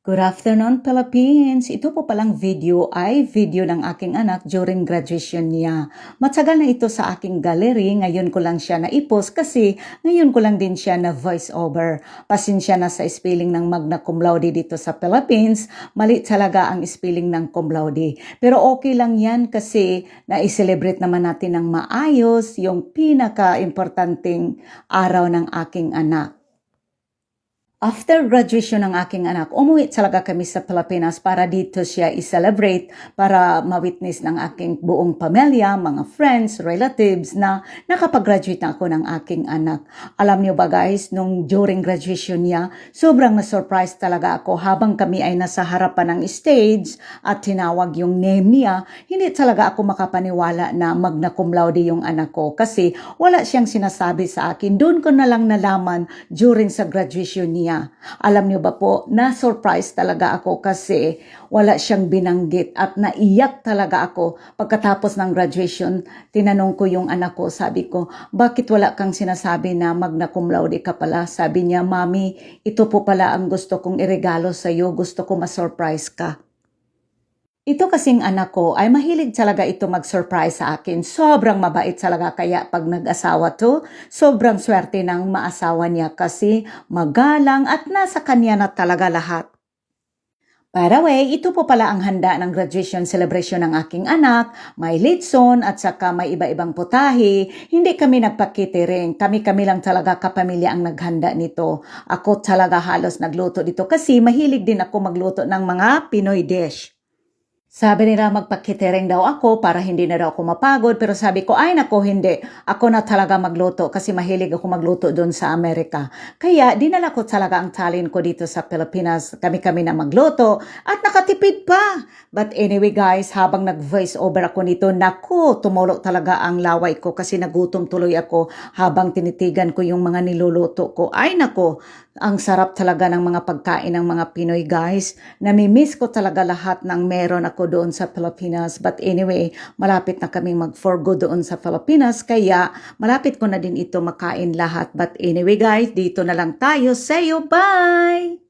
Good afternoon, Philippines! Ito po palang video ay video ng aking anak during graduation niya. Matagal na ito sa aking gallery, ngayon ko lang siya na-post kasi ngayon ko lang din siya na voice over. Pasensya na sa spelling ng magna cum laude dito sa Philippines, mali talaga ang spelling ng cum laude. Pero okay lang yan kasi na-celebrate naman natin ng maayos yung pinaka-importanting araw ng aking anak. After graduation ng aking anak, umuwi talaga kami sa Pilipinas para dito siya i-celebrate, para ma-witness ng aking buong pamilya, mga friends, relatives na nakapag-graduate na ako ng aking anak. Alam niyo ba guys, nung during graduation niya, sobrang na-surprise talaga ako habang kami ay nasa harapan ng stage at tinawag yung name niya. Hindi talaga ako makapaniwala na magna cum laude yung anak ko kasi wala siyang sinasabi sa akin. Doon ko na lang nalaman during sa graduation niya. Alam niyo ba po, na-surprise talaga ako kasi wala siyang binanggit at naiyak talaga ako. Pagkatapos ng graduation, tinanong ko yung anak ko, sabi ko, bakit wala kang sinasabi na magna cum laude ka pala? Sabi niya, Mami, ito po pala ang gusto kong iregalo sa iyo, gusto ko ma-surprise ka. Ito kasing anak ko ay mahilig talaga ito mag-surprise sa akin. Sobrang mabait talaga kaya pag nag-asawa to, sobrang swerte ng maasawa niya kasi magalang at nasa kanya na talaga lahat. By the way, ito po pala ang handa ng graduation celebration ng aking anak. May litson at saka may iba-ibang putahe. Hindi kami nagpa-catering. Kami-kami lang talaga kapamilya ang naghanda nito. Ako talaga halos nagluto dito kasi mahilig din ako magluto ng mga Pinoy dish. Sabi nila magpa-catering daw ako para hindi na daw ako mapagod, pero sabi ko, ay nako hindi. Ako na talaga magluto kasi mahilig ako magluto doon sa Amerika. Kaya dinala ko talaga ang talent ko dito sa Pilipinas. Kami-kami na magluto at nakatipid pa. But anyway guys, habang nag-voice over ako nito, naku, tumulo talaga ang laway ko kasi nagutom tuloy ako habang tinitigan ko yung mga niluluto ko. Ay nako, ang sarap talaga ng mga pagkain ng mga Pinoy guys. Namimiss ko talaga lahat ng meron ako doon sa Pilipinas. But anyway, malapit na kaming mag-for good doon sa Pilipinas. Kaya malapit ko na din ito makain lahat. But anyway guys, dito na lang tayo. See you, bye!